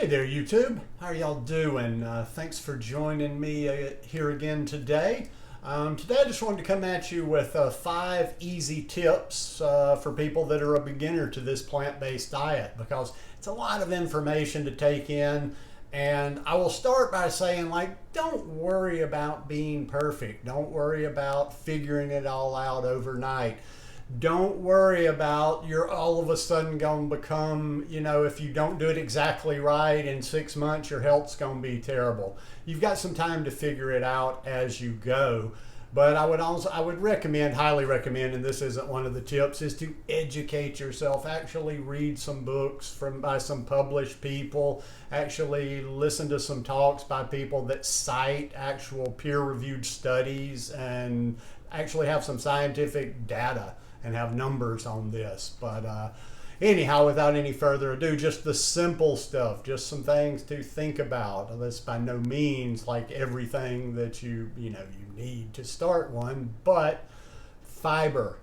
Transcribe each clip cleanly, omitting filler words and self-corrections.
Hey there, YouTube. How are y'all doing? Thanks for joining me here again today. Today I just wanted to come at you with 5 easy tips for people that are a beginner to this plant-based diet, because it's a lot of information to take in. And I will start by saying, don't worry about being perfect. Don't worry about figuring it all out overnight. Don't worry about you're all of a sudden going to become, if you don't do it exactly right in 6 months, your health's going to be terrible. You've got some time to figure it out as you go. But I would recommend, highly recommend, and this isn't one of the tips, is to educate yourself. Actually read some books by some published people. Actually listen to some talks by people that cite actual peer-reviewed studies and actually have some scientific data and have numbers on this. But anyhow, without any further ado, just the simple stuff, just some things to think about. This by no means like everything that you need to start one, but fiber.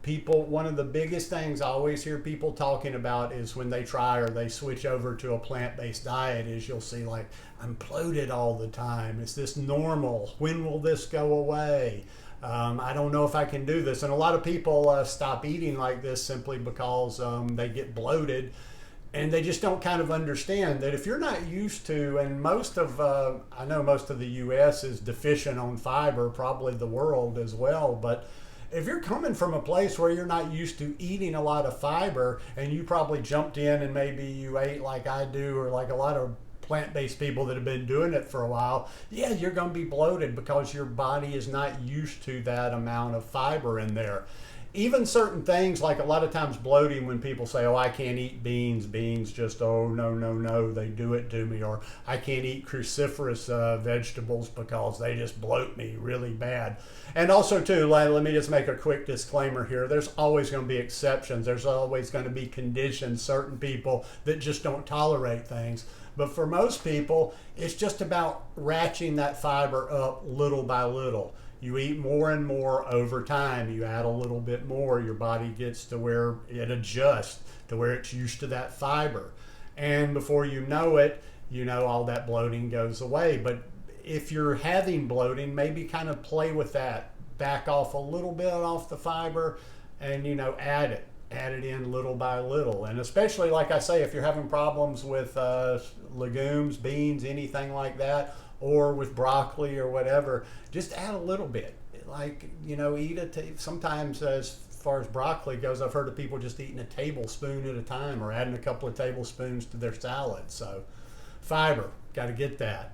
People, one of the biggest things I always hear people talking about is when they try or they switch over to a plant-based diet is you'll see I'm bloated all the time. Is this normal? When will this go away? I don't know if I can do this. And a lot of people stop eating like this simply because they get bloated, and they just don't kind of understand that if you're not used to, and I know most of the US is deficient on fiber, probably the world as well, but if you're coming from a place where you're not used to eating a lot of fiber, and you probably jumped in and maybe you ate like I do, or like a lot of plant-based people that have been doing it for a while, yeah, you're going to be bloated because your body is not used to that amount of fiber in there. Even certain things, like a lot of times bloating, when people say, oh, I can't eat beans just, oh, no, they do it to me, or I can't eat cruciferous vegetables because they just bloat me really bad. And also too, let me just make a quick disclaimer here. There's always going to be exceptions. There's always going to be conditions, certain people that just don't tolerate things. But for most people, it's just about ratcheting that fiber up little by little. You eat more and more over time. You add a little bit more. Your body gets to where it adjusts to where it's used to that fiber. And before you know it, all that bloating goes away. But if you're having bloating, maybe kind of play with that. Back off a little bit off the fiber and, add it. Add it in little by little. And especially, like I say, if you're having problems with legumes, beans, anything like that, or with broccoli or whatever, just add a little bit. Eat sometimes, as far as broccoli goes, I've heard of people just eating a tablespoon at a time, or adding a couple of tablespoons to their salad. So fiber, got to get that.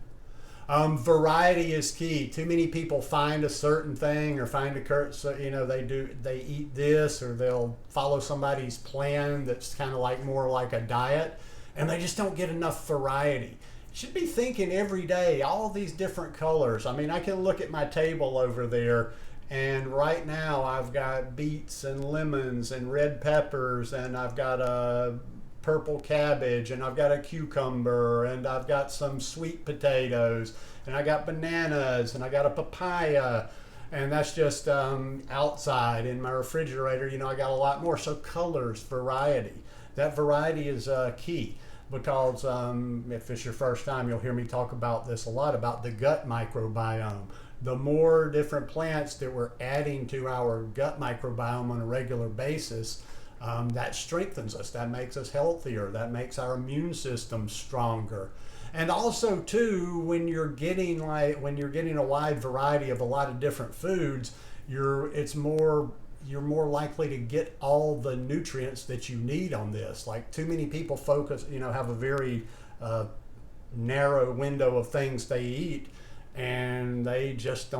Variety is key. Too many people find a certain thing, or find they eat this, or they'll follow somebody's plan that's kind of more like a diet, and they just don't get enough variety. You should be thinking every day, all these different colors. I mean, I can look at my table over there, and right now I've got beets and lemons and red peppers, and I've got a purple cabbage, and I've got a cucumber, and I've got some sweet potatoes, and I got bananas, and I got a papaya, and that's just outside. In my refrigerator, I got a lot more. So colors, variety. That variety is key, because if it's your first time, you'll hear me talk about this a lot, about the gut microbiome. The more different plants that we're adding to our gut microbiome on a regular basis, that strengthens us, that makes us healthier, that makes our immune system stronger. And also too, when you're getting a wide variety of a lot of different foods, you're more likely to get all the nutrients that you need on this. Too many people focus, have a very narrow window of things they eat, and they just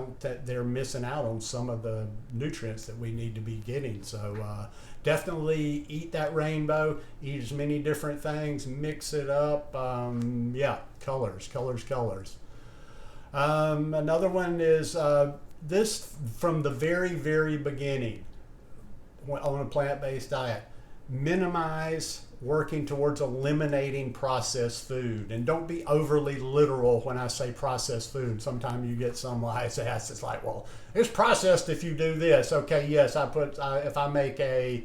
they're missing out on some of the nutrients that we need to be getting. So definitely eat that rainbow, eat as many different things, mix it up. Colors. Another one is this, from the very, very beginning on a plant-based diet. Minimize working towards eliminating processed food, and don't be overly literal when I say processed food. Sometimes you get some lies asked, it's like, well, it's processed if you do this. Okay, yes, if I make a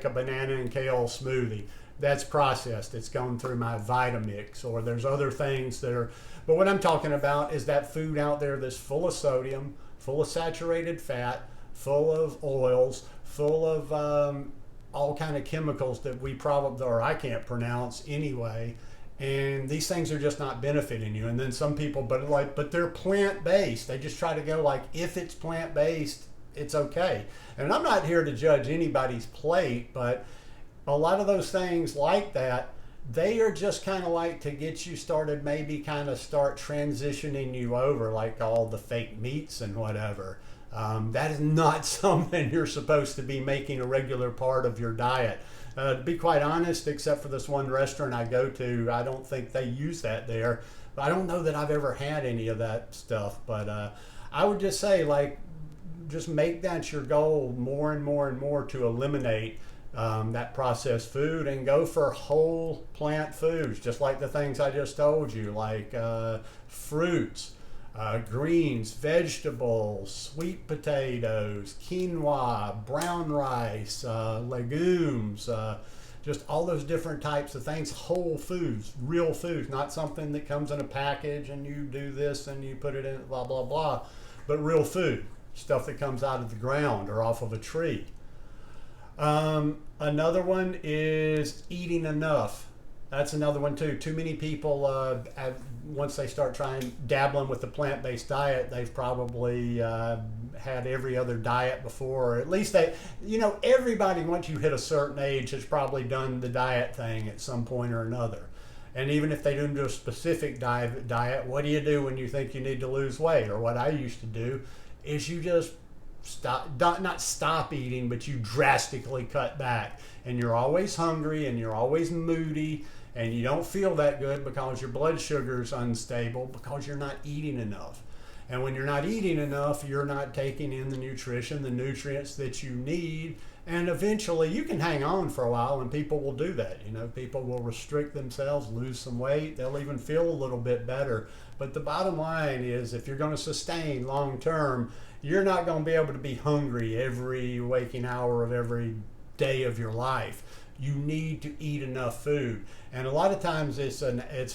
banana and kale smoothie, that's processed. It's gone through my Vitamix, or there's other things that are. But what I'm talking about is that food out there that's full of sodium, full of saturated fat, full of oils, full of all kind of chemicals that we probably, or I can't pronounce anyway. And these things are just not benefiting you. And then some people, but they're plant based. They just try to go like, if it's plant based, it's okay. And I'm not here to judge anybody's plate, but a lot of those things like that, they are just kind of like to get you started, maybe kind of start transitioning you over, like all the fake meats and whatever. That is not something you're supposed to be making a regular part of your diet. To be quite honest, except for this one restaurant I go to, I don't think they use that there. But I don't know that I've ever had any of that stuff. But I would just say, like, just make that your goal more and more and more to eliminate that processed food and go for whole plant foods, just like the things I just told you, like fruits, greens, vegetables, sweet potatoes, quinoa, brown rice, legumes, just all those different types of things, whole foods, real foods, not something that comes in a package and you do this and you put it in blah, blah, blah, but real food, stuff that comes out of the ground or off of a tree. Another one is eating enough. That's another one too. Too many people, once they start dabbling with the plant-based diet, they've probably had every other diet before, or at least everybody, once you hit a certain age, has probably done the diet thing at some point or another. And even if they don't do a specific diet, what do you do when you think you need to lose weight? Or what I used to do is you just not stop eating, but you drastically cut back, and you're always hungry and you're always moody and you don't feel that good because your blood sugar is unstable because you're not eating enough. And when you're not eating enough, you're not taking in the nutrition, the nutrients that you need, and eventually you can hang on for a while, and people will do that. People will restrict themselves, lose some weight, they'll even feel a little bit better. But the bottom line is, if you're going to sustain long term, you're not going to be able to be hungry every waking hour of every day of your life. You need to eat enough food, and a lot of times it's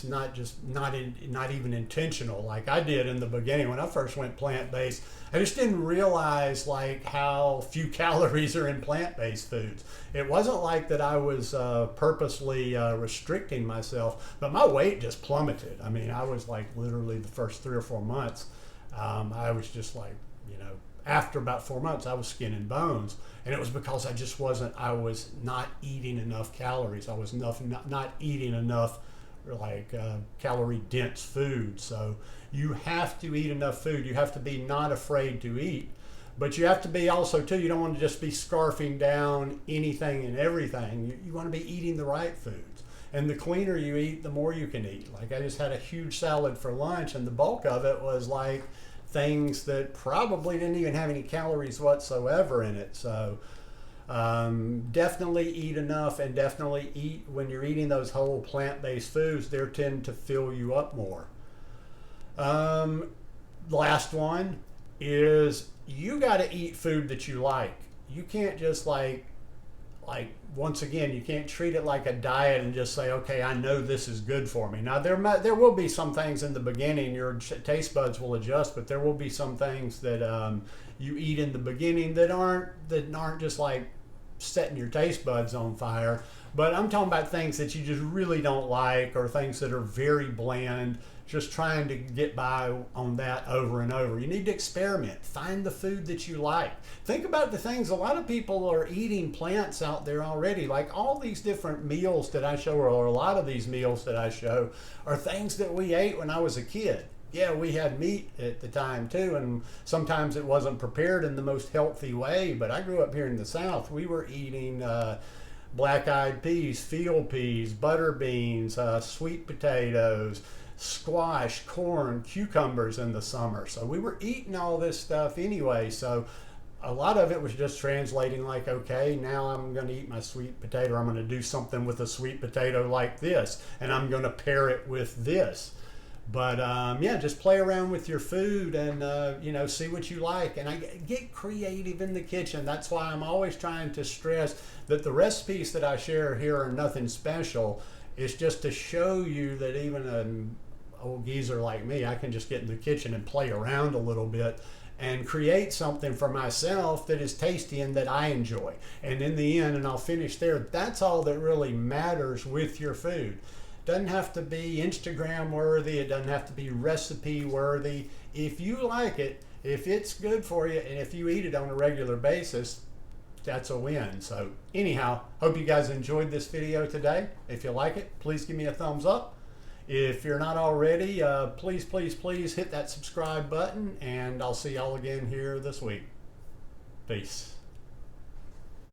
not even intentional. Like I did in the beginning when I first went plant-based, I just didn't realize like how few calories are in plant-based foods. It wasn't like that I was purposely restricting myself, but my weight just plummeted. I mean, I was like literally the first 3 or 4 months, I was just like, after about 4 months, I was skin and bones. And it was because I was not eating enough calories. I was not eating enough calorie dense food. So you have to eat enough food. You have to be not afraid to eat. But you have to be also too, you don't want to just be scarfing down anything and everything. You want to be eating the right foods. And the cleaner you eat, the more you can eat. Like I just had a huge salad for lunch, and the bulk of it was like things that probably didn't even have any calories whatsoever in it. So definitely eat enough, and definitely eat when you're eating those whole plant-based foods. They tend to fill you up more. Last one is you got to eat food that you like. You can't just like once again, you can't treat it like a diet and just say, okay, I know this is good for me. Now there will be some things in the beginning your taste buds will adjust, but there will be some things that you eat in the beginning that aren't just like setting your taste buds on fire. But I'm talking about things that you just really don't like, or things that are very bland, just trying to get by on that over and over. You need to experiment. Find the food that you like. Think about the things, a lot of people are eating plants out there already. Like all these different meals that I show, or a lot of these meals that I show, are things that we ate when I was a kid. Yeah, we had meat at the time too, and sometimes it wasn't prepared in the most healthy way, but I grew up here in the South. We were eating black-eyed peas, field peas, butter beans, sweet potatoes, squash, corn, cucumbers in the summer. So we were eating all this stuff anyway. So a lot of it was just translating like, okay, now I'm going to eat my sweet potato. I'm going to do something with a sweet potato like this, and I'm going to pair it with this. But yeah, just play around with your food and you know, see what you like, and get creative in the kitchen. That's why I'm always trying to stress that the recipes that I share here are nothing special. It's just to show you that even an old geezer like me, I can just get in the kitchen and play around a little bit and create something for myself that is tasty and that I enjoy. And in the end, and I'll finish there, that's all that really matters with your food. Doesn't have to be Instagram worthy, it doesn't have to be recipe worthy. If you like it, if it's good for you, and if you eat it on a regular basis, that's a win. So anyhow, hope you guys enjoyed this video today. If you like it, please give me a thumbs up. If you're not already, please hit that subscribe button, and I'll see y'all again here this week. Peace.